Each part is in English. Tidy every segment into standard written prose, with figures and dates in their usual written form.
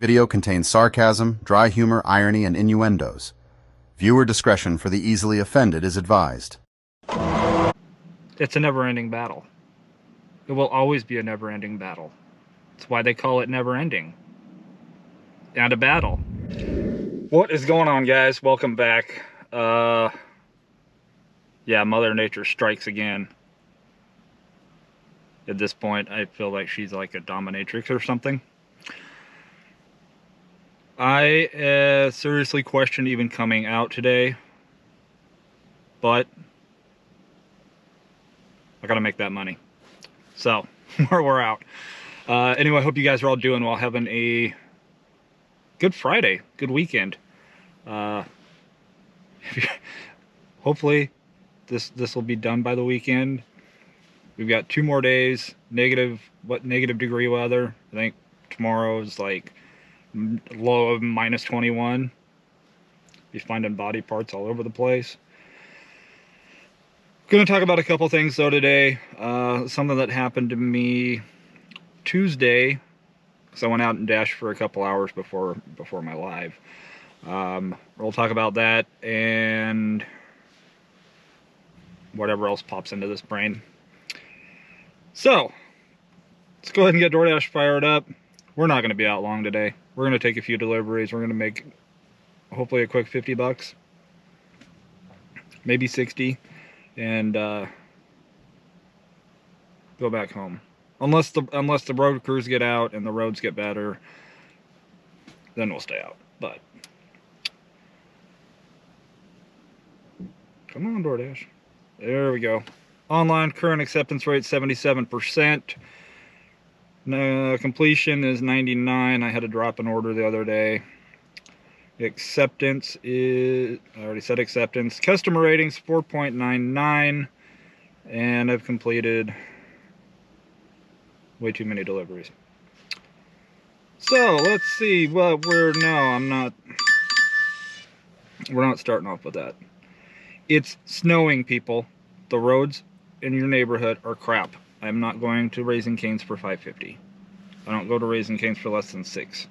Video contains sarcasm, dry humor, irony, and innuendos. Viewer discretion for the easily offended is advised. It's a never-ending battle. It will always be a never-ending battle. That's why they call it never-ending. And a battle. What is going on, guys? Welcome back. Yeah, Mother Nature strikes again. At this point, I feel like she's like a dominatrix or something. I seriously questioned even coming out today, but I gotta make that money. So, we're out. Anyway, I hope you guys are all doing well, having a good Friday, good weekend. Hopefully, this will be done by the weekend. We've got 2 more days, negative degree weather. I think tomorrow is like low of -21. Be finding body parts all over the place. Going to talk about a couple things though today. Something that happened to me Tuesday, because I went out and dashed for a couple hours before my live. We'll talk about that and whatever else pops into this brain. So, let's go ahead and get DoorDash fired up. We're not going to be out long today. We're going to take a few deliveries. We're going to make hopefully a quick 50 bucks. Maybe 60. And go back home. Unless the road crews get out and the roads get better, then we'll stay out. But come on, DoorDash. There we go. Online current acceptance rate 77%. Completion is 99. I had to drop an order the other day. Acceptance is, I already said acceptance. Customer ratings 4.99, and I've completed way too many deliveries. So let's see what we're not starting off with that. It's snowing, people. The roads in your neighborhood are crap. I'm not going to Raising Cane's for $5.50. I don't go to Raising Cane's for less than $6.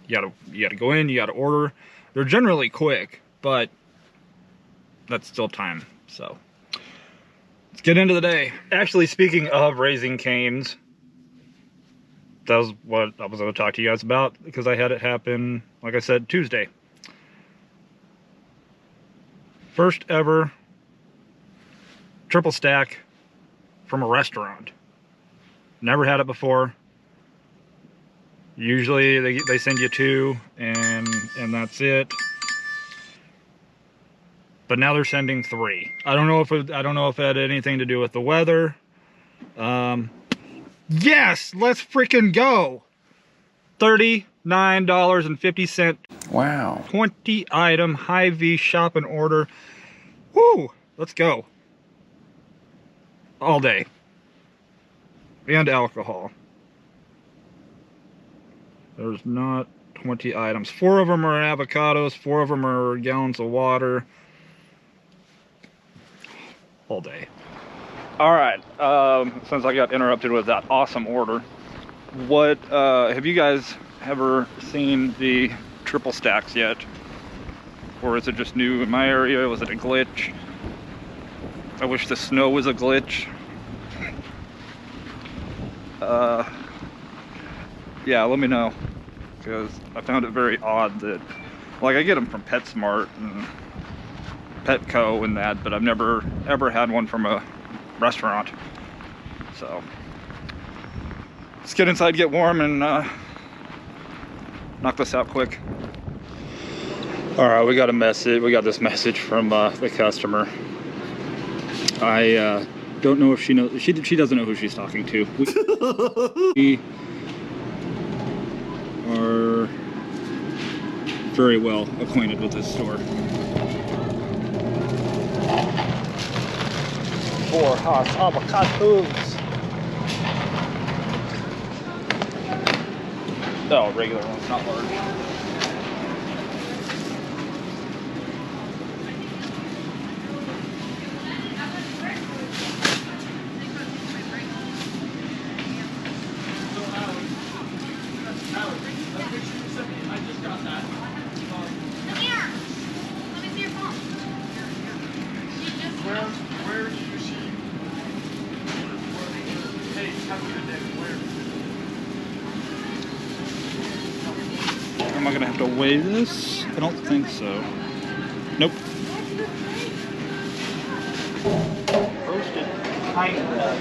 You gotta go in, you gotta order. They're generally quick, but that's still time. So let's get into the day. Actually, speaking of Raising Cane's, that was what I was going to talk to you guys about, because I had it happen, like I said, Tuesday. First ever triple stack from a restaurant. Never had it before. Usually they send you 2 and that's it. But now they're sending 3. I don't know if it had anything to do with the weather. Yes, let's freaking go. $39.50. Wow. 20 item Hy-Vee shopping order. Woo! Let's go. All day. And alcohol. There's not 20 items. 4 of them are avocados. 4 of them are gallons of water. All day. All right. Since I got interrupted with that awesome order, what have you guys ever seen the triple stacks yet? Or is it just new in my area? Was it a glitch? I wish the snow was a glitch. Yeah, let me know, because I found it very odd that, like, I get them from PetSmart and Petco and that, but I've never ever had one from a restaurant. So let's get inside, get warm, and knock this out quick. All right, we got this message from the customer. I don't know if she knows. She doesn't know who she's talking to. We are very well acquainted with this store. 4 hot avocados. Oh, regular ones, not large. I gonna have to weigh this? I don't think so. Nope. Roasted pine nut.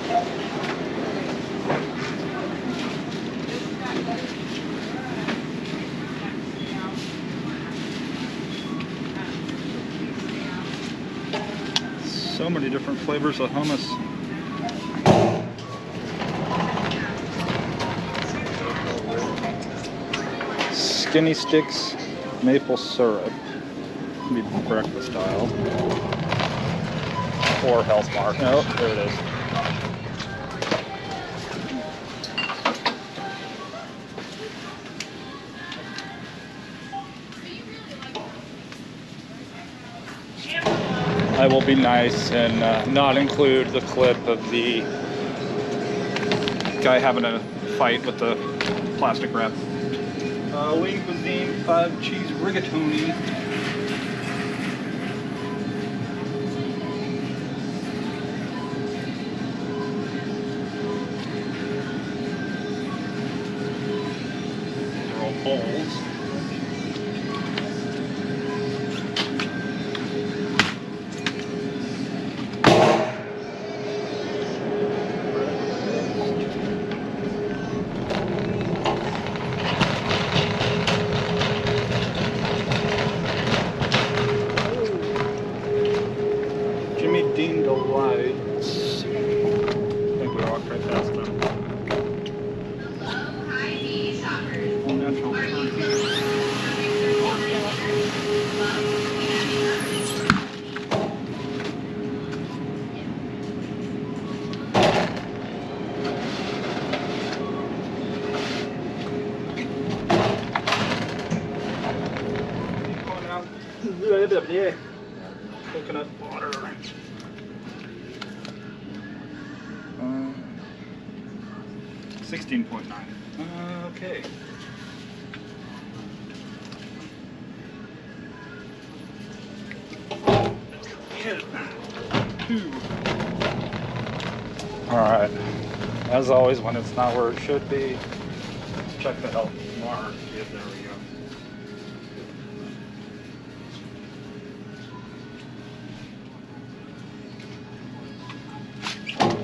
So many different flavors of hummus. Skinny sticks, maple syrup. Be breakfast style. Or health mark. Oh, there it is. I will be nice and not include the clip of the guy having a fight with the plastic wrap. Wing cuisine, 5 cheese rigatoni. They're all bowls. Dean Delights. I think we walked right past them. All natural turkey. Coconut water. 16.9. Okay. Alright. As always, when it's not where it should be, let's check the health mark. Yeah, there we go.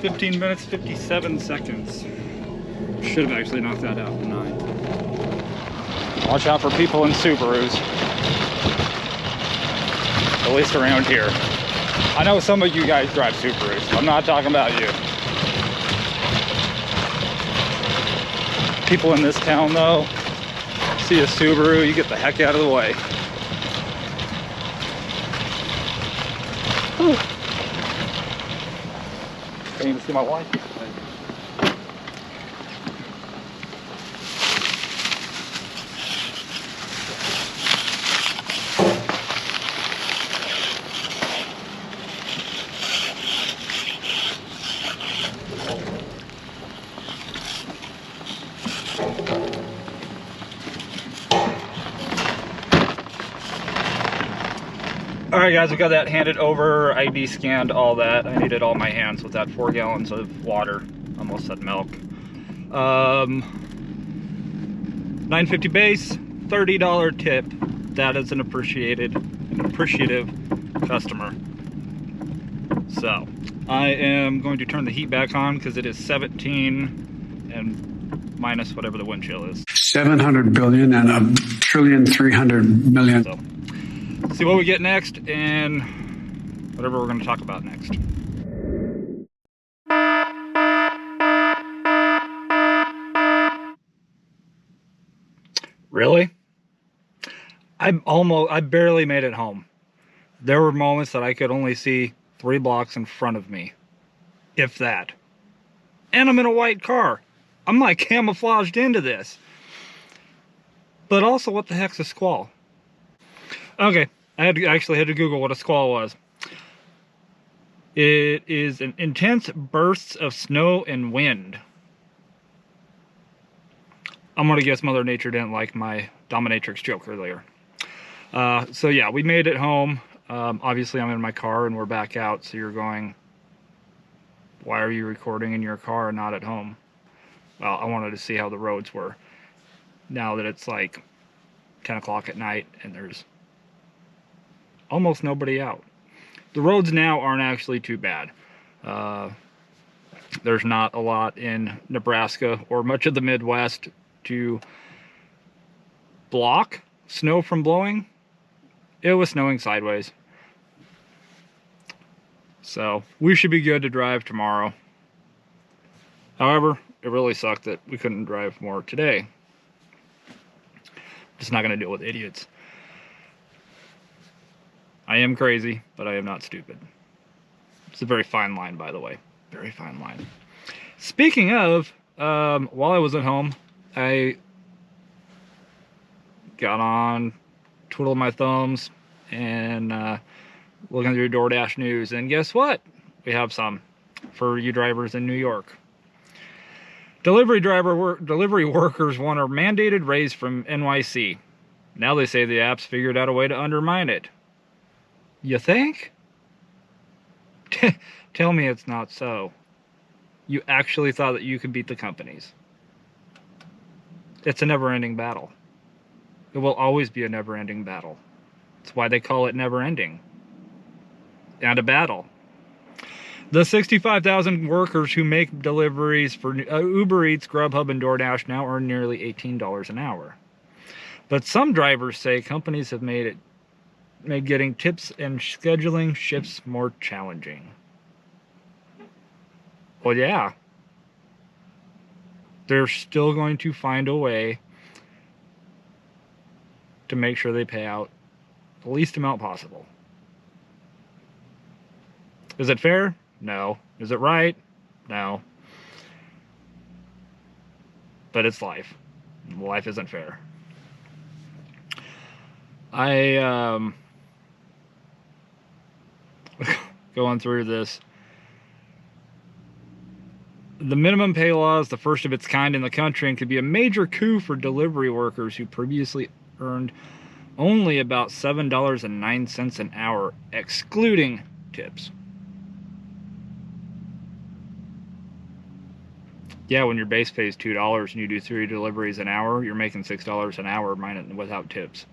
15 minutes, 57 seconds. Should have actually knocked that out in 9. Watch out for people in Subarus. At least around here. I know some of you guys drive Subarus. I'm not talking about you. People in this town though, see a Subaru, you get the heck out of the way. Whew. Can't even see my wife. Alright guys, we got that handed over, ID scanned, all that. I needed all my hands with that 4 gallons of water. Almost said milk. $9.50 base, $30 tip. That is an appreciative customer. So, I am going to turn the heat back on because it is 17 and minus whatever the wind chill is. 700 billion and $1,300,000,000,000. So, see what we get next and whatever we're going to talk about next. Really? I barely made it home. There were moments that I could only see 3 blocks in front of me, if that. And I'm in a white car. I'm like camouflaged into this. But also, what the heck's a squall? Okay, I actually had to Google what a squall was. It is an intense bursts of snow and wind. I'm gonna guess Mother Nature didn't like my dominatrix joke earlier. So yeah, we made it home. Obviously I'm in my car and we're back out, so you're going, why are you recording in your car and not at home? Well, I wanted to see how the roads were. Now that it's like 10 o'clock at night, and there's almost nobody out. The roads now aren't actually too bad. There's not a lot in Nebraska or much of the Midwest to block snow from blowing. It was snowing sideways. So we should be good to drive tomorrow. However, it really sucked that we couldn't drive more today. Just not going to deal with idiots. I am crazy, but I am not stupid. It's a very fine line, by the way. Very fine line. Speaking of, while I was at home, I got on, twiddled my thumbs, and looking through DoorDash news. And guess what? We have some for you drivers in New York. Delivery workers want a mandated raise from NYC. Now they say the app's figured out a way to undermine it. You think? Tell me it's not so. You actually thought that you could beat the companies. It's a never-ending battle. It will always be a never-ending battle. That's why they call it never-ending. And a battle. The 65,000 workers who make deliveries for Uber Eats, Grubhub, and DoorDash now earn nearly $18 an hour. But some drivers say companies have made getting tips and scheduling shifts more challenging. Well, yeah. They're still going to find a way to make sure they pay out the least amount possible. Is it fair? No. Is it right? No. But it's life. Life isn't fair. Going through this. The minimum pay law is the first of its kind in the country and could be a major coup for delivery workers who previously earned only about $7.09 an hour, excluding tips. Yeah, when your base pay is $2 and you do 3 deliveries an hour, you're making $6 an hour without tips.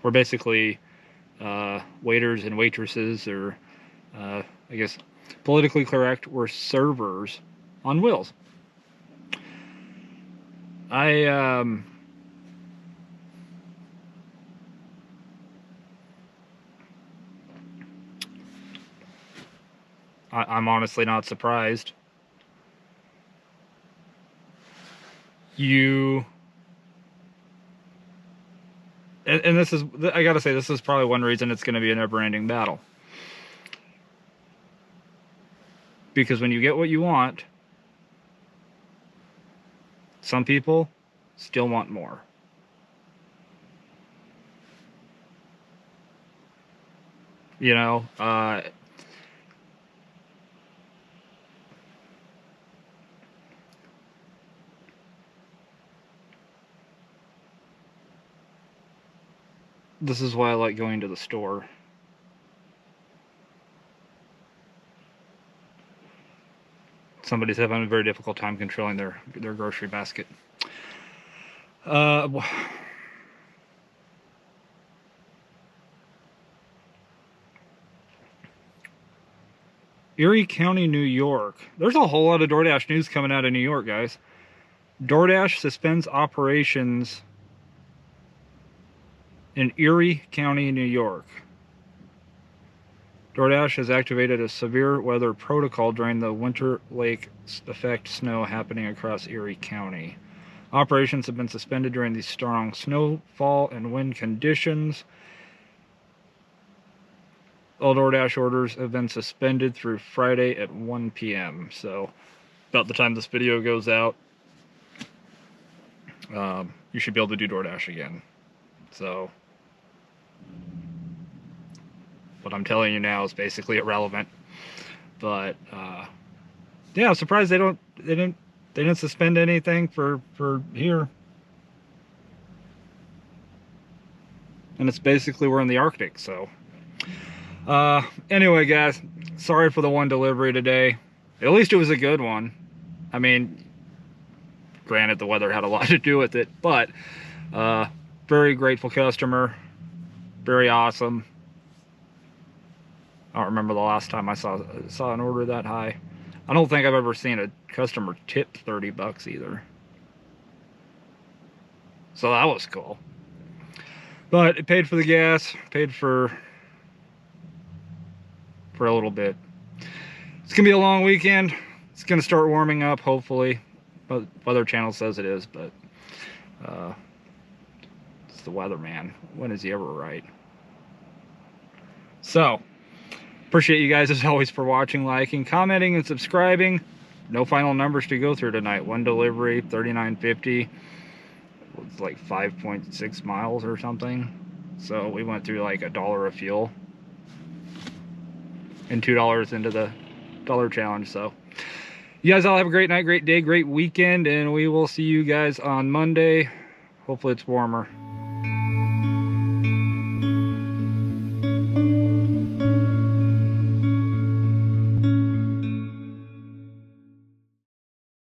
We're basically waiters and waitresses, or I guess politically correct, we're servers on wheels. I'm honestly not surprised. And this is, I gotta say, this is probably one reason it's going to be a never-ending battle. Because when you get what you want, some people still want more. You know, this is why I like going to the store. Somebody's having a very difficult time controlling their grocery basket. Erie County, New York. There's a whole lot of DoorDash news coming out of New York, guys. DoorDash suspends operations in Erie County, New York. DoorDash has activated a severe weather protocol during the winter lake effect snow happening across Erie County. Operations have been suspended during these strong snowfall and wind conditions. All DoorDash orders have been suspended through Friday at 1 p.m. So, about the time this video goes out, you should be able to do DoorDash again. So, what I'm telling you now is basically irrelevant. But yeah, I'm surprised they didn't suspend anything for here. And it's basically we're in the Arctic, so. Anyway, guys, sorry for the one delivery today. At least it was a good one. I mean, Granted, the weather had a lot to do with it, but very grateful customer, very awesome. I don't remember the last time I saw an order that high. I don't think I've ever seen a customer tip 30 bucks either. So that was cool. But it paid for the gas, paid for a little bit. It's gonna be a long weekend. It's gonna start warming up, hopefully. But Weather Channel says it is, but it's the weather, man. When is he ever right? So, appreciate you guys as always for watching, liking, commenting, and subscribing. No final numbers to go through tonight. One delivery, $39.50. It's like 5.6 miles or something. So we went through like $1 of fuel and $2 into the dollar challenge. So you guys all have a great night, great day, great weekend, and we will see you guys on Monday. Hopefully it's warmer.